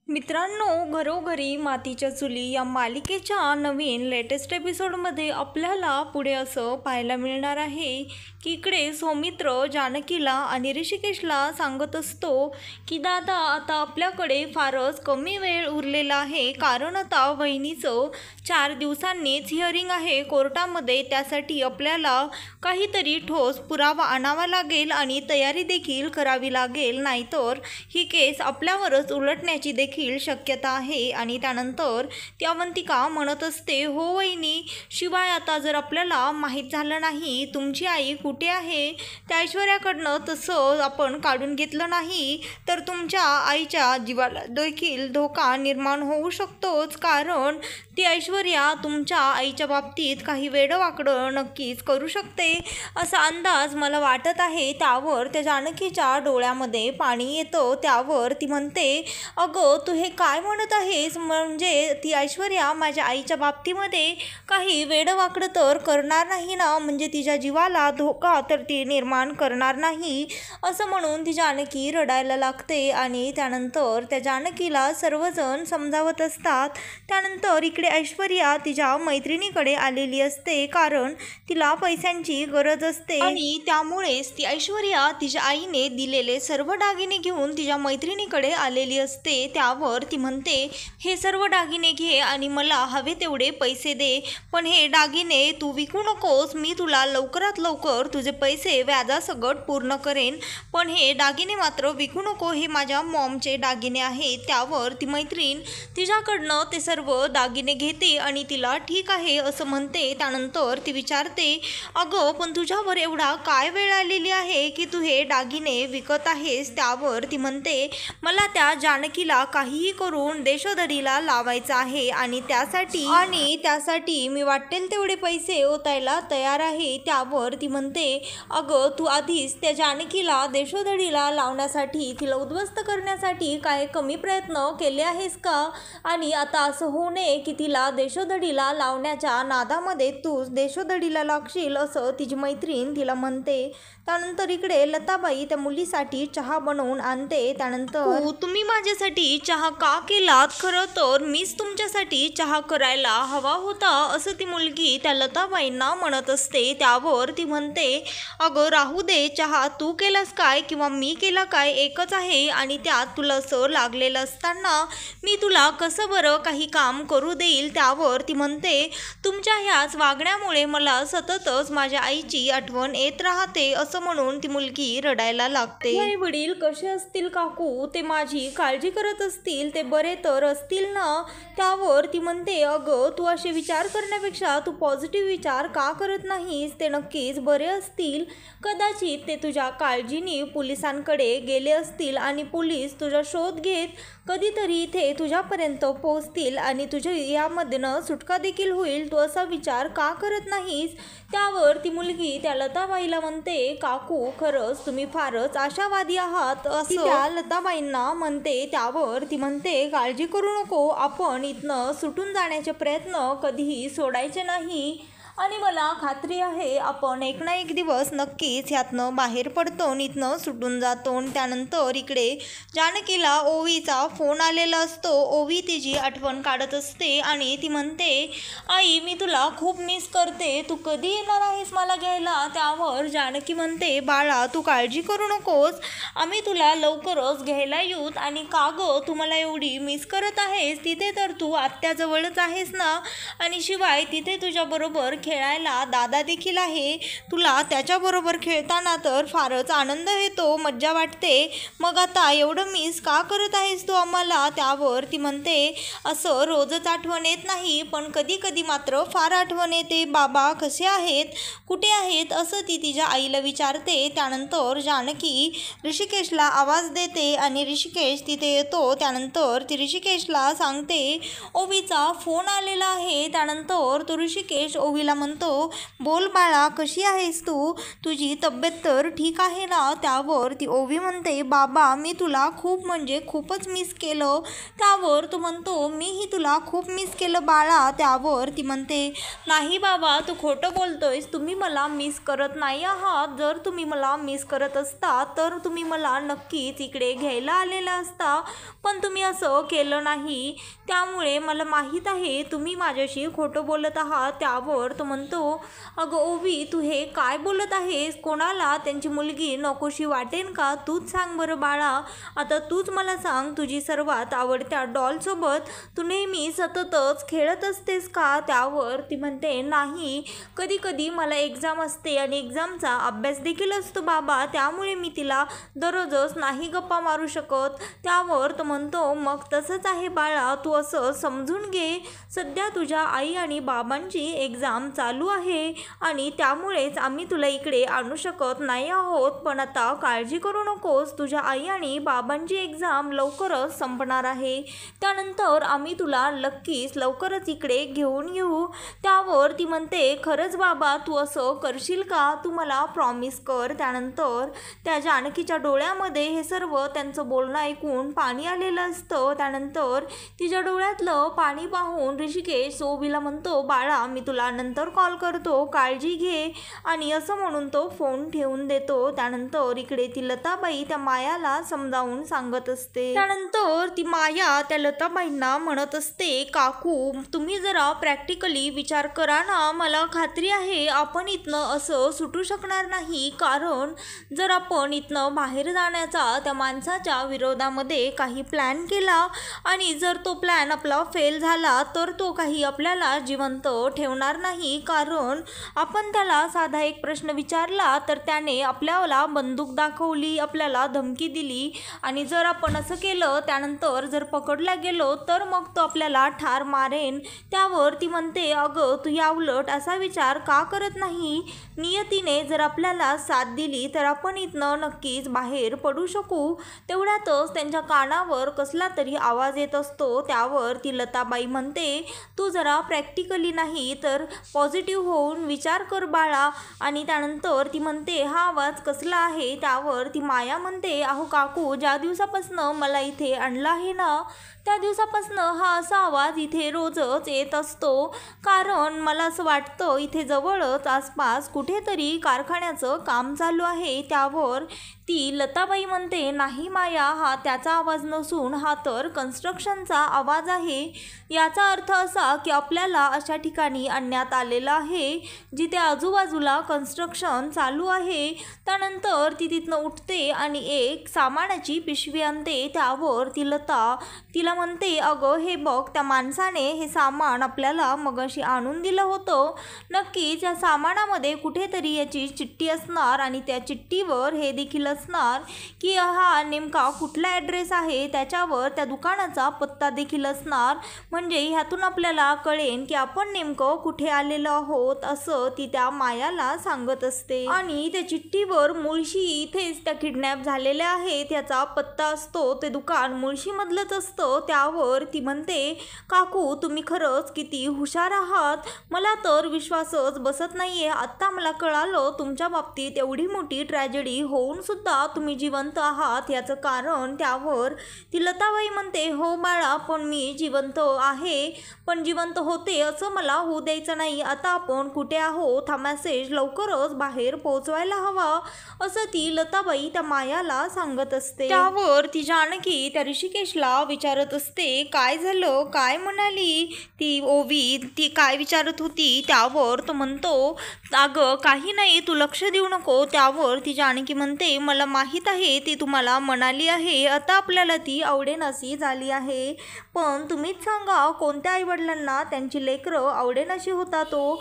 मित्रांनो, घरोघरी मातीच्या चुली या मालिकेच्या नवीन लेटेस्ट एपिसोडमध्ये आपल्याला पुढे असं पाहायला मिळणार आहे की इकडे सौमित्र जानकीला आणि ऋषिकेशला सांगत असतो की दादा, आता आपल्याकडे फारच कमी वेळ उरलेला आहे, कारण आता वहिनीचं 4 दिवसांनीच हिअरिंग आहे कोर्टामध्ये. त्यासाठी आपल्याला काहीतरी ठोस पुरावा आणावा लागेल आणि तयारी देखील करावी लागेल, नाहीतर ही केस आपल्यावरच उलटण्याची देखील शक्यता आहे. आणि त्यानंतर ती अवंतिका म्हणत असते, हो वहिनी, शिवाय आता जर आपल्याला माहीत झालं नाही तुमची आई कुठे आहे, त्या ऐश्वर्याकडनं तसं आपण काढून घेतलं नाही तर तुमच्या आईच्या जीवाला देखील धोका निर्माण होऊ शकतोच, कारण ती ऐश्वर्या तुमच्या आईच्या बाबतीत काही वेडवाकडं नक्कीच करू शकते असा अंदाज मला वाटत आहे. त्यावर त्या जानकीच्या डोळ्यामध्ये पाणी येतं. त्यावर ती म्हणते, अगं तू हे काय म्हणत आहेस, म्हणजे ती ऐश्वर्या माझ्या आईच्या बाबतीमध्ये काही वेडवाकडं तर करणार नाही ना, म्हणजे तिच्या जीवाला धोका तर ती निर्माण करणार नाही, असं म्हणून ती जानकी रडायला लागते. आणि त्यानंतर त्या जानकीला सर्वजण समजावत असतात. त्यानंतर इकडे ऐश्वर्या तिच्या मैत्रिणीकडे आलेली असते, कारण तिला पैशांची गरज असते आणि त्यामुळेच ती ऐश्वर्या तिच्या आईने दिलेले सर्व दागिने घेऊन तिच्या मैत्रिणीकडे आलेली असते. त्यावर ती म्हणते, हे सर्व दागिने घे आणि मला हवे तेवढे पैसे दे, पण हे दागिने तू विकू नकोस, मी तुला लवकरात लवकर तुझे पैसे व्याजासकट पूर्ण करेन, पण हे दागिने मात्र विकू नको, हे माझ्या मॉमचे दागिने आहेत. त्यावर ती मैत्रीण तिच्याकडनं ते सर्व दागिने घेते आणि तिला ठीक आहे असं म्हणते. त्यानंतर ती विचारते, अगं पण तुझ्यावर एवढा काय वेळ आलेली आहे की तू हे दागिने विकत आहेस. त्यावर ती म्हणते, मला त्या जानकीला काहीही करून देशोधडीला लावायचं आहे आणि त्यासाठी मी वाटेल तेवढे पैसे ओतायला तयार आहे. त्यावर ती म्हणते, अगं तू आधीच त्या जानकीला देशोधडीला लावण्यासाठी, तिला उद्ध्वस्त करण्यासाठी काय कमी प्रयत्न केले आहेस का, आणि आता असं होऊ नये की तिला देशोधडीला लावण्याच्या नादामध्ये तूच देशोधडीला लागशील, असं तिची मैत्रीण तिला म्हणते. त्यानंतर इकडे लताबाई त्या मुलीसाठी चहा बनवून आणते. त्यानंतर तुम्ही माझ्यासाठी चहा का केलात, खरं तर मीच तुमच्यासाठी चहा करायला हवा होता, असं ती मुलगी त्या लताबाईंना म्हणत असते. त्यावर ती म्हणते, अगं राहू दे, चहा तू केलास काय किंवा मी केला काय एकच आहे, आणि त्यात तुला असं लागलेलं असताना मी तुला कसं बरं काही काम करू देईल. त्यावर ती म्हणते, तुमच्या ह्याच वागण्यामुळे मला सततच माझ्या आईची आठवण येत राहते, असं म्हणून ती मुलगी रडायला लागते. आई वडील कसे असतील काकू, ते माझी काळजी करत असतील, ते बरे तर असतील ना. त्यावर ती म्हणते, अगं तू असे विचार करण्यापेक्षा तू पॉझिटिव्ह विचार का करत नाहीस, ते नक्कीच बरे असतील, कदाचित ते तुझ्या काळजीने पोलिसांकडे गेले असतील आणि पोलीस तुझा शोध घेत कधीतरी इथे तुझ्यापर्यंत पोहोचतील आणि तुझ्या यामधनं सुटका देखील होईल, तू असा विचार का करत नाहीस. त्यावर ती मुलगी त्या लताबाईला म्हणते, काकू खरंच तुम्ही फारच आशावादी आहात, असं त्या लताबाईंना म्हणते. त्यावर ती म्हणते, काळजी करू नको, आपण इथनं सुटून जाण्याचे प्रयत्न कधीही सोडायचे नाही आणि मला खात्री आहे आपण एक ना एक दिवस नक्कीच ह्यातनं बाहेर पडतो, इथनं सुटून जातो. त्यानंतर इकडे जानकीला ओवीचा फोन आलेला असतो. ओवी तिची आठवण काढत असते आणि ती म्हणते, आई मी तुला खूप मिस करते, तू कधी येणार आहेस मला घ्यायला. त्यावर जानकी म्हणते, बाळा तू काळजी करू नकोस, आम्ही तुला लवकरच घ्यायला येऊत. आणि का गं तू मला एवढी मिस करत आहेस, तिथे तर तू आत्याजवळच आहेस ना, आणि शिवाय तिथे तुझ्याबरोबर खेळायला दादा देखील आहे, तुला त्याच्याबरोबर खेळताना तर फारच आनंद येतो, मज्जा वाटते, मग आता एवढं मिस का करत आहेस तू आम्हाला. त्यावर ती म्हणते, असं रोजच आठवण येत नाही, पण कधी कधी मात्र फार आठवण येते, बाबा कसे आहेत, कुठे आहेत, असं ती तिच्या आईला विचारते. त्यानंतर जानकी ऋषिकेशला आवाज देते आणि ऋषिकेश तिथे येतो. त्यानंतर ती ऋषिकेशला सांगते, ओवीचा फोन आलेला आहे. त्यानंतर तो ऋषिकेश ओवीला म्हणतो, बोल बाळा, कशी आहेस तू? तुझी तब्येत तर ठीक आहे ना? त्यावर ती ओवी म्हणते, बाबा मी तुला खूप म्हणजे खूपच मिस केलं. त्यावर तो म्हणतो, मीही तुला खूप मिस केलं बाळा. त्यावर ती म्हणते, नाही बाबा, तू खोटं बोलतोयस, तुम्ही मला मिस करत नाही आहात. जर तुम्ही मला मिस करत असता तर तुम्ही मला नक्कीच इकडे घ्यायला आलेला असता, पण तुम्ही असं केलं नाही. त्यामुळे मला माहीत आहे तुम्ही माझ्याशी खोटं बोलत आहात. त्यावर तो म्हणतो, अगं ओवी, तू हे काय बोलत आहेस? कोणाला त्यांची मुलगी नकोशी वाटेन का? तूच सांग बरं बाळा. आता तूच मला सांग, तुझी सर्वात आवडत्या डॉलसोबत तू नेहमी सततच खेळत असतेस का? त्यावर ती म्हणते, नाही, कधी कधी मला एक्झाम असते आणि एक्झामचा अभ्यास देखील असतो बाबा, त्यामुळे मी तिला दररोजच नाही गप्पा मारू शकत. त्यावर तो म्हणतो, मग तसंच आहे बाळा, तू असं समजून घे, सध्या तुझ्या आई आणि बाबांची एक्झाम चालू आहे आणि त्यामुळेच आम्ही तुला इकडे आणू शकत नाही आहोत. पण आता काळजी करू नकोस, तुझ्या आई आणि बाबांची एक्झाम लवकरच संपणार आहे. त्यानंतर आम्ही तुला नक्कीच लवकरच इकडे घेऊन येऊ. त्यावर ती म्हणते, खरंच बाबा, तू असं करशील का? तू मला प्रॉमिस कर. त्यानंतर त्या जानकीच्या डोळ्यामध्ये हे सर्व त्यांचं बोलणं ऐकून पाणी आलेलं असतं. त्यानंतर तिच्या डोळ्यातलं पाणी पाहून ऋषिकेश ओवीला म्हणतो, बाळा, मी तुला नंतर कॉल करतो, काळजी घे. आणि असं म्हणून तो फोन ठेवून देतो. त्यानंतर इकडे ती लताबाई त्या मायाला समजावून सांगत असते. त्यानंतर ती माया त्या लताबाईंना म्हणत असते, काकू, तुम्ही जरा प्रॅक्टिकली विचार करा ना. मला खात्री आहे आपण इथनं असं सुटू शकणार नाही, कारण जर आपण इथनं बाहेर जाण्याचा त्या माणसाच्या विरोधामध्ये काही प्लॅन केला आणि जर तो प्लॅन आपला फेल झाला तर तो काही आपल्याला जिवंत ठेवणार नाही, कारण आपण त्याला साधा एक प्रश्न विचारला तर त्याने आपल्याला बंदूक दाखवली, आपल्याला धमकी दिली आणि जर आपण असं केलं त्यानंतर जर पकडला गेलो तर मग तो आपल्याला ठार मारेन. त्यावर ती म्हणते, अगं तू याउलट असा विचार का करत नाही? नियतीने जर आपल्याला साथ दिली तर आपण इथनं नक्कीच बाहेर पडू शकू. तेवढ्यातच त्यांच्या कानावर कसला तरी आवाज येत असतो. त्यावर ती लताबाई म्हणते, तू जरा प्रॅक्टिकली नाही तर पॉझिटिव्ह होऊन विचार कर बाळा. आणि त्यानंतर ती म्हणते, हा आवाज कसला आहे? त्यावर ती माया म्हणते, अहो काकू, ज्या दिवसापासून मला इथे आणलं आहे ना त्या दिवसापासून हा असा आवाज इथे रोजच येत असतो, कारण मला असं वाटतं इथे जवळच आसपास कुठेतरी कारखान्याचं काम चालू आहे. त्यावर ती लताबाई म्हणते, नाही माया, हा त्याचा आवाज नसून हा तर कन्स्ट्रक्शनचा आवाज आहे. याचा अर्थ असा की आपल्याला अशा ठिकाणी आणण्यात आलेलं आहे जिथे आजूबाजूला कन्स्ट्रक्शन चालू आहे. त्यानंतर ती तिथनं उठते आणि एक सामानाची पिशवी आणते. त्यावर ती लता तिला म्हणते, अगं हे बघ, त्या माणसाने हे सामान आपल्याला मगाशी आणून दिलं होतं. नक्कीच या सामानामध्ये कुठेतरी याची चिठ्ठी असणार आणि त्या चिठ्ठीवर हे देखील असणार की हा नेमका कुठला ॲड्रेस आहे, त्याच्यावर त्या दुकानाचा पत्ता देखील असणार. म्हणजे ह्यातून आपल्याला कळेन की आपण नेमकं कुठे आलेलो आहोत, असं ती त्या मायाला सांगत असते. आणि त्या चिठ्ठीवर मुळशी इथेच त्या किडनॅप झालेल्या आहेत याचा पत्ता असतो. ते दुकान मुळशीमधलंच असतं. त्यावर ती म्हणते, काकू, तुम्ही खरंच किती हुशार आहात. मला तर विश्वासच बसत नाहीये. आत्ता मला कळालं तुमच्या बाबतीत एवढी मोठी ट्रॅजेडी होऊन सुद्धा तुम्ही जिवंत आहात याचं कारण. त्यावर ती लताबाई म्हणते, हो बाळा, पण मी जिवंत आहे, पण जिवंत होते असं मला होऊ द्यायचं नाही. आता आपण कुठे आहोत हा मेसेज लवकरच बाहेर पोहोचवायला हवा, असं ती लताबाई त्या मायाला सांगत असते. त्यावर ती जानकी त्या ऋषिकेशला विचारत असते, काय झालं, काय म्हणाली ती ओवी, ती काय विचारत होती? त्यावर तो म्हणतो, अगं काही नाही, तू लक्ष देऊ नको. त्यावर ती जानकी म्हणते, मला माहीत आहे ती तुम्हाला म्हणाली आहे, आता आपल्याला ती आवडेनाशी झाली आहे, पण तुम्हीच सांगा कोणत्या आईवडिलांना त्यांची लेकरं आवडेनाशी होतात तो?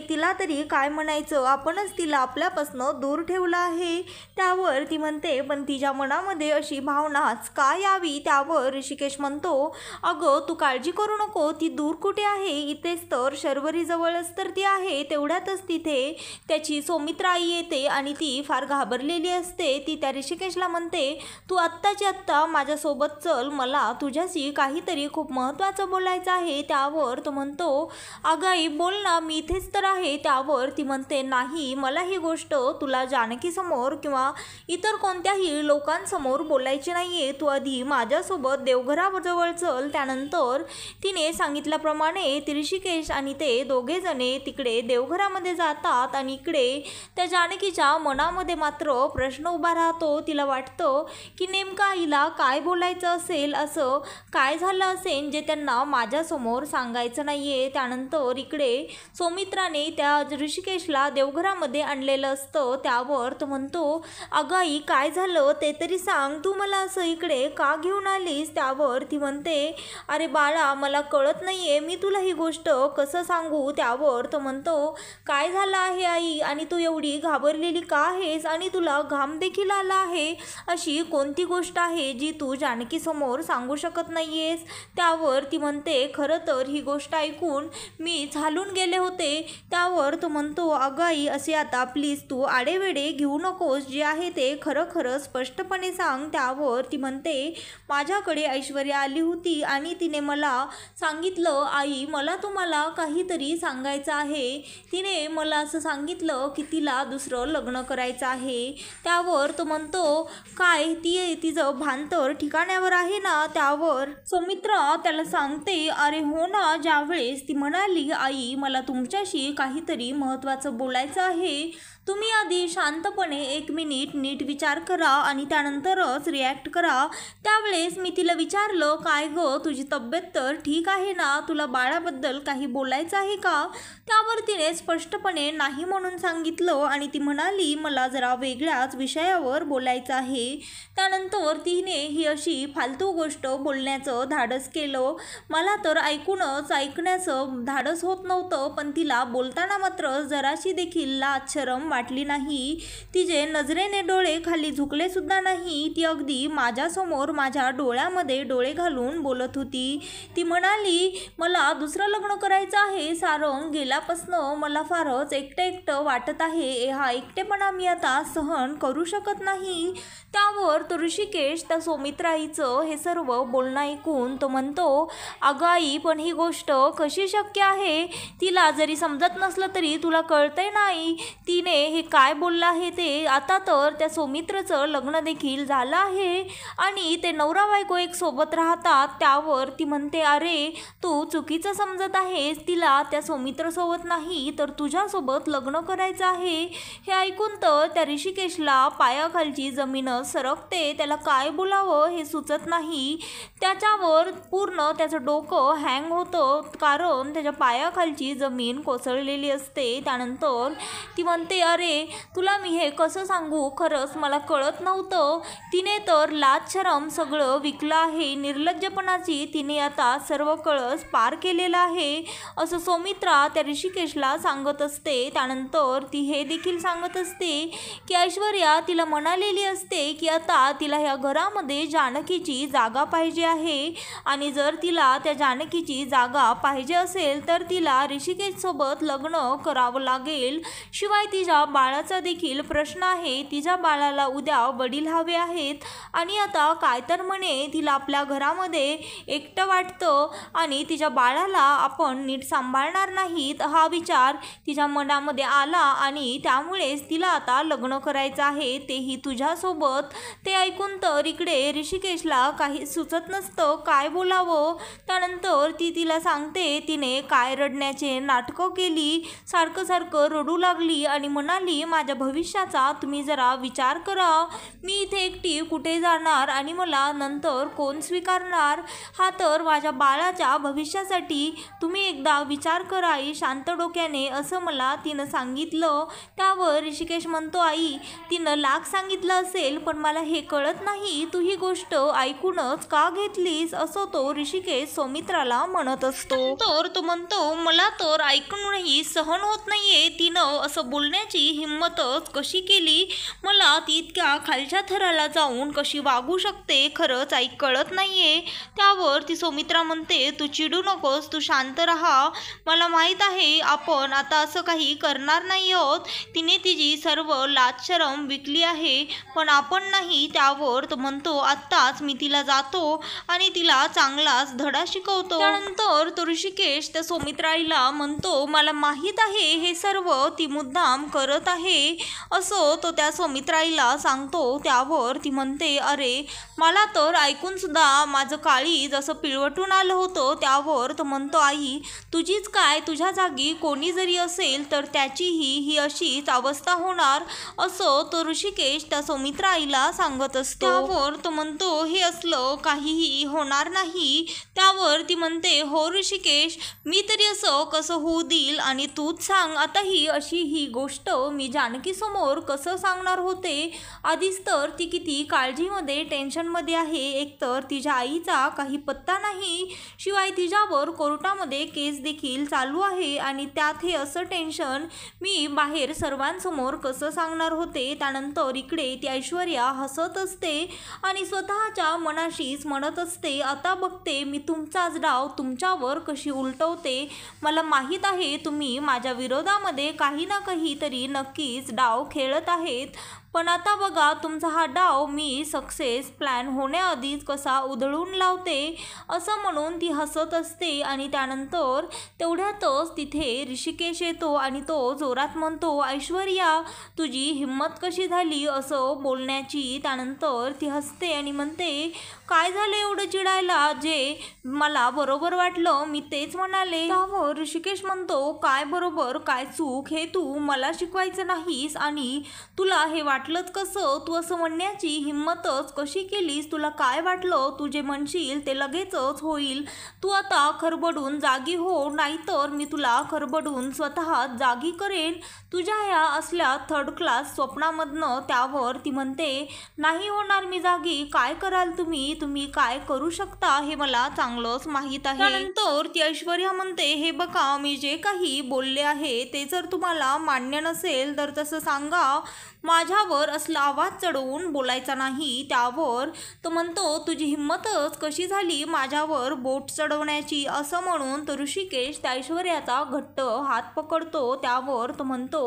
तिला तरी काय म्हणायचं, आपणच तिला आपल्यापासून दूर ठेवलं आहे. त्यावर ती म्हणते, पण तिच्या मनामध्ये अशी भावनाच का यावी? त्यावर ऋषिकेश ऋषिकेश म्हणतो, अगं तू काळजी करू नको, ती दूर कुठे आहे, इथेच तर शर्वरी जवळच तर ती आहे. तेवढ्यातच तिथे त्याची सौमित्र आई येते आणि ती फार घाबरलेली असते. ती त्या ऋषिकेशला म्हणते, तू आत्ताची आत्ता माझ्यासोबत चल, मला तुझ्याशी काहीतरी खूप महत्त्वाचं बोलायचं आहे. त्यावर तो म्हणतो, अगं आई बोल ना, मी इथेच तर आहे. त्यावर ती म्हणते, नाही, मला ही गोष्ट तुला जानकीसमोर किंवा इतर कोणत्याही लोकांसमोर बोलायची नाही आहे. तू आधी माझ्यासोबत देवघराजवळ चल. त्यानंतर तिने सांगितल्याप्रमाणे ती ऋषिकेश आणि ते दोघेजणे तिकडे देवघरामध्ये जातात आणि इकडे त्या जानकीच्या मनामध्ये मात्र प्रश्न उभा राहतो. तिला वाटतं की नेमका आईला काय बोलायचं असेल, असं काय झालं असेल जे त्यांना माझ्यासमोर सांगायचं नाही आहे. त्यानंतर इकडे सौमित्राने त्या ऋषिकेशला देवघरामध्ये आणलेलं असतं. त्यावर तो म्हणतो, अगं आई काय झालं ते तरी सांग, तू मला असं इकडे का घेऊन आलीस. त्यावर ती म्हणते, अरे बाळा मला कळत नाही आहे, मी तुला ही गोष्ट कसं सांगू. त्यावर तो म्हणतो, काय झालं आहे आई आणि तू एवढी घाबरलेली का आहेस आणि तुला घाम देखील आला आहे. अशी कोणती गोष्ट आहे जी तू जानकीसमोर सांगू शकत नाही आहेस. त्यावर ती म्हणते, खरं तर ही गोष्ट ऐकून मी झालून गेले होते. त्यावर तो म्हणतो, अगं आई असे आता प्लीज तू आडेवेडे घेऊ नकोस, जे आहे ते खरं खरं स्पष्टपणे सांग. त्यावर ती म्हणते, माझ्याकडे ऐश्वर्या आली होती आणि तिने मला सांगितलं, आई मला तुम्हाला काहीतरी सांगायचं आहे. तिने मला असं सांगितलं की तिला दुसरं लग्न करायचं आहे. त्यावर तो म्हणतो, काय तिचं भान तर ठिकाण्यावर आहे ना. त्यावर सौमित्रा त्याला सांगते, अरे हो ना. ज्यावेळेस ती म्हणाली, आई मला तुमच्याशी काहीतरी महत्त्वाचं बोलायचं आहे, तुम्ही आधी शांतपणे 1 मिनिट नीट विचार करा आणि त्यानंतरच रिॲक्ट करा. त्यावेळेस मी तिला विचारलं, काय गं तुझी तब्येत तर ठीक आहे ना, तुला बाळाबद्दल काही बोलायचं आहे का. त्यावर तिने स्पष्टपणे नाही म्हणून सांगितलं आणि ती म्हणाली, मला जरा वेगळ्याच विषयावर बोलायचं आहे. त्यानंतर तिने ही अशी फालतू गोष्ट बोलण्याचं धाडस केलं. मला तर ऐकण्याचं धाडस होत नव्हतं, पण तिला बोलताना मात्र जराशी देखील लाज शरम वाटली नाही. तिचे नजरेने डोळे खाली झुकले सुद्धा नाही. ती अगदी माझ्यासमोर माझ्या डोळ्यामध्ये डोळे घालून बोलत होती. ती म्हणाली, मला दुसरं लग्न करायचं आहे. सारंग गेल्यापासनं मला फारच एकटं वाटत आहे. हा एकटेपणा मी आता सहन करू शकत नाही. त्यावर तो ऋषिकेश त्या सौमित्राईचं हे सर्व बोलणं ऐकून तो म्हणतो, अगं आई पण ही गोष्ट कशी शक्य आहे. तिला जरी समजत नसलं तरी तुला कळतंय नाही तिने हे काय बोललं आहे ते. आता तर त्या सौमित्रचं लग्न देखील झालं आहे आणि ते नवरा बायको एक सोबत राहतात. त्यावर ती म्हणते, अरे तू चुकीचं समजत आहेस, तिला त्या सौमित्रसोबत नाही तर तुझ्यासोबत लग्न करायचं आहे. हे ऐकून तर त्या ऋषिकेशला पायाखालची जमीनच सरकते. त्याला काय बोलावं हे सुचत नाही. त्याच्यावर पूर्ण त्याचं डोकं हँग होतं, कारण त्याच्या पायाखालची जमीन कोसळलेली असते. त्यानंतर ती म्हणते, अरे तुला मी हे कसं सांगू, खरंच मला कळत नव्हतं. तिने तर लाज शरम सगळं विकलं आहे. निर्लज्जपणाची तिने आता सर्व कळस पार केलेला आहे, असं सौमित्रा त्या ऋषिकेशला सांगत असते. त्यानंतर ती हे देखील सांगत असते की ऐश्वर्या तिला म्हणालेली असते की आता तिला ह्या घरामध्ये जानकीची जागा पाहिजे आहे आणि जर तिला त्या जानकीची जागा पाहिजे असेल तर तिला ऋषिकेशसोबत लग्न करावं लागेल. शिवाय तिच्या बाळाचा देखील प्रश्न आहे. तिच्या बाळाला उद्या वडील हवे आहेत आणि आता काय तर म्हणे तिला आपल्या घरामध्ये एकटं वाटतं आणि तिच्या बाळाला आपण नीट सांभाळणार नाहीत हा विचार तिच्या मनामध्ये आला आणि त्यामुळेच तिला आता लग्न करायचं आहे, तेही तुझ्यासोबत. ते ऐकून तर इकडे ऋषिकेशला काही सुचत नसतं काय बोलावं. त्यानंतर ती तिला सांगते तिने काय रडण्याचे नाटकं केली, सारखं सारखं रडू लागली आणि म्हणाली, माझ्या भविष्याचा तुम्ही जरा विचार करा. मी इथे एकटी कुठे जाणार आणि मला नंतर कोण स्वीकारणार. हा तर माझ्या बाळाच्या भविष्यासाठी तुम्ही एकदा विचार करा आई, शांत डोक्याने, असं मला तिनं सांगितलं. त्यावर ऋषिकेश म्हणतो, आई तिनं लाख सांगितलं असेल पण मला हे कळत नाही, तू ही गोष्ट ऐकूनच का घेतलीस, असं तो ऋषिकेश सौमित्राला म्हणत असतो. तर तो म्हणतो, मला तर ऐकूनही सहन होत नाहीये. तिनं असं बोलण्याची हिंमतच कशी केली? मला ती इतक्या खालच्या थराला जाऊन कशी वागू शकते खरंच आई कळत नाहीये. त्यावर ती सौमित्रा म्हणते, तू चिडू नकोस, तू शांत राहा. मला माहीत आहे आपण आता असं काही करणार नाही आहोत. तिने तिची सर्व लाज शरम विकली आहे, पण आपण नाही. त्यावर तो म्हणतो, आत्ताच मी तिला जातो आणि तिला चांगलाच धडा शिकवतो. त्यानंतर तो ऋषिकेश त्या सौमित्राईला म्हणतो, मला माहीत आहे हे सर्व ती मुद्दाम करत आहे असं तो त्या सौमित्राईला सांगतो. त्यावर ती म्हणते, अरे मला तर ऐकून सुद्धा माझं काळी जसं पिळवटून आलं होतं. त्यावर तो म्हणतो, आई तुझीच काय, तुझ्या जागी कोणी जरी असेल तर त्याचीही ही अशीच अवस्था होणार असं तो ऋषिकेश त्या सौमित्राईला सांगत असतो. त्यावर तो म्हणतो, हे असलं काहीही होणार नाही. त्यावर ती म्हणते, हो ऋषिकेश, मी तरी असं कसं होऊ देईल आणि तूच सांग आता ही अशी ही गोष्ट मी जानकीसमोर कसं सांगणार होते. आधीच तर ती किती काळजीमध्ये टेन्शनमध्ये आहे. एकतर तिच्या आईचा काही पत्ता नाही, शिवाय तिच्यावर कोर्टामध्ये केस देखील चालू आहे आणि त्यात हे असं टेन्शन मी बाहेर सर्वांसमोर कसं सांगणार होते. त्यानंतर इकडे ती ऐश्वर्या हसत असते आणि स्वतःच्या मनाशीच म्हणत असते, आता बघते मी तुमचाच डाव तुमच्यावर कशी उलटवते. मला माहीत आहे तुम्ही माझ्या विरोधामध्ये काही ना काहीतरी नक्कीच डाव खेळत आहेत, पण आता बघा तुमचा हा डाव मी सक्सेस प्लॅन होण्याआधीच कसा उधळून लावते. असं म्हणून ती हसत असते आणि त्यानंतर तेवढ्यातच तिथे ऋषिकेश येतो आणि तो जोरात म्हणतो, ऐश्वर्या तुझी हिंमत कशी झाली असं बोलण्याची. त्यानंतर ती हसते आणि म्हणते, काय झालं एवढं चिडायला, जे मला बरोबर वाटलं मी तेच म्हणाले. त्यावर ऋषिकेश म्हणतो, काय बरोबर काय चूक हे तू मला शिकवायचं नाहीस आणि तुला हे वाटलंच कसं, तू असं म्हणण्याची हिंमतच कशी केलीस. तुला काय वाटलं तू जे म्हणशील ते लगेचच होईल. तू आता खरबडून जागी हो, नाहीतर मी तुला खरबडून स्वतः जागी करेन तुझ्या ह्या असल्या थर्ड क्लास स्वप्नामधनं. त्यावर ती म्हणते, नाही होणार मी जागी. काय कराल तुम्ही काय करू शकता हे मला चांगलंच माहीत आहे. त्यानंतर ती ऐश्वर्या म्हणते, हे बघा मी जे काही बोलले आहे ते जर तुम्हाला मान्य नसेल तर तसं सांगा, माझ्यावर असला आवाज चढवून बोलायचा नाही. त्यावर तो म्हणतो, तुझी हिंमतच कशी झाली माझ्यावर बोट चढवण्याची. असं म्हणून तो ऋषिकेश त्या ऐश्वर्याचा घट्ट हात पकडतो. त्यावर तो म्हणतो,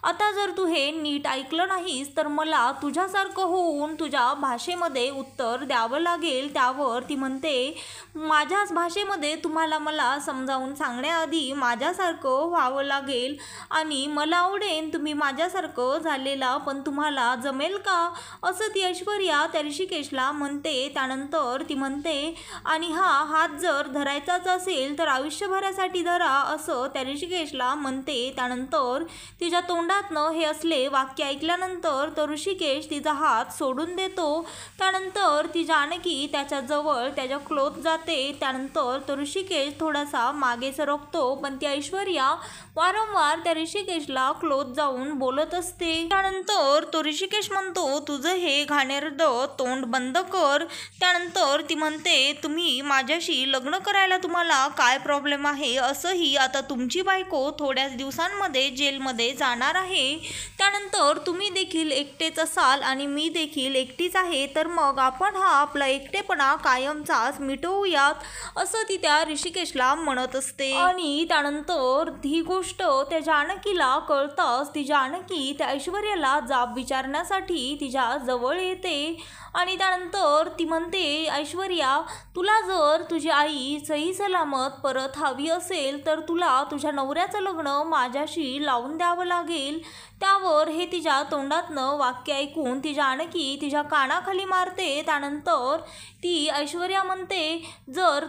आता जर तू हे नीट ऐकलं नाहीस तर मला तुझ्यासारखं होऊन तुझ्या भाषेमध्ये उत्तर द्यावं लागेल. त्यावर ती म्हणते, माझ्याच भाषेमध्ये तुम्हाला मला समजावून सांगण्याआधी माझ्यासारखं व्हावं लागेल आणि मला आवडेल तुम्ही माझ्यासारखं झालेला, पण तुम्हाला जमेल का असं ती ऐश्वर्या त्या ऋषिकेशला म्हणते. त्यानंतर ती म्हणते, आणि हा हात जर धरायचाच असेल तर आयुष्यभरासाठी धरा असं त्या ऋषिकेशला म्हणते. त्यानंतर तिच्या तोंडातनं हे असले वाक्य ऐकल्यानंतर तो ऋषिकेश तिचा हात सोडून देतो. त्यानंतर ती जानकी त्याच्या जवळ त्याच्या क्लोज जाते. त्यानंतर तो ऋषिकेश थोडासा मागे सरकतो, पण ती ऐश्वर्या वारंवार त्या ऋषिकेशला क्लोज जाऊन बोलत असते. त्यानंतर तो ऋषिकेश म्हणतो, तुझं हे घाणेरडं तोंड बंद कर. त्यानंतर ती म्हणते, तुम्ही माझ्याशी लग्न करायला तुम्हाला काय प्रॉब्लेम आहे. असंही आता तुमची बायको थोड्याच दिवसांमध्ये जेलमध्ये जाणार आहे. त्यानंतर तुम्ही देखील एकटेच असाल आणि मी देखील एकटीच आहे, तर मग आपण हा आपला एकटेपणा कायमचाच मिटवूयात असं ती त्या ऋषिकेशला म्हणत असते. आणि त्यानंतर ही गोष्ट त्या जानकीला कळताच ती जानकी त्या ऐश्वर्याला जाब विचारण्यासाठी तिच्या जवळ येते. आणि त्यानंतर ती म्हणते, ऐश्वर्या तुला जर तुझी आई सही सलामत परत हवी असेल तर तुला तुझ्या नवऱ्याचं लग्न माझ्याशी लावून द्यावं लागेल. त्यावर हे तिच्या तोंडातनं वाक्य ऐकून ती जानकी तिच्या कानाखाली मारते. त्यानंतर ती ऐश्वर्या म्हणते, जर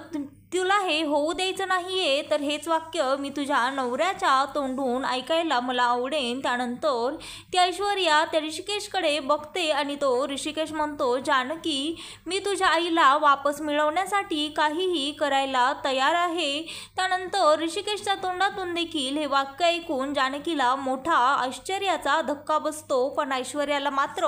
तुला हे होऊ द्यायचं नाहीये तर हेच वाक्य मी तुझ्या नवऱ्याच्या तोंडून ऐकायला मला आवडेल. त्यानंतर ती ऐश्वर्या त्या ऋषिकेशकडे बघते आणि तो ऋषिकेश म्हणतो, जानकी मी तुझ्या आईला वापस मिळवण्यासाठी काहीही करायला तयार आहे. त्यानंतर ऋषिकेशच्या तोंडातून देखील हे वाक्य ऐकून जानकीला मोठा आश्चर्याचा धक्का बसतो, पण ऐश्वर्याला मात्र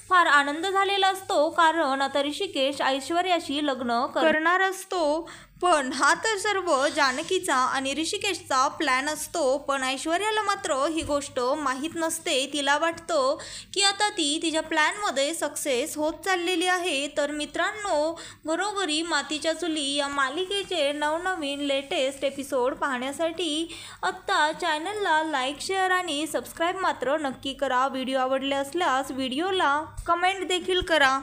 फार आनंद झालेला असतो, कारण आता ऋषिकेश ऐश्वर्याशी लग्न करणार असतो. पण हा तर सर्व जानकीचा आणि ऋषिकेशचा प्लॅन असतो. पण ऐश्वर्याला मात्र ही गोष्ट माहीत नसते. तिला वाटतं की आता ती तिच्या प्लॅनमध्ये सक्सेस होत चाललेली आहे. तर मित्रांनो, घरोघरी मातीच्या चुली या मालिकेचे नवनवीन लेटेस्ट एपिसोड पाहण्यासाठी आत्ता चॅनलला लाईक, शेअर आणि सबस्क्राईब मात्र नक्की करा. व्हिडिओ आवडले असल्यास व्हिडिओला कमेंट देखील करा.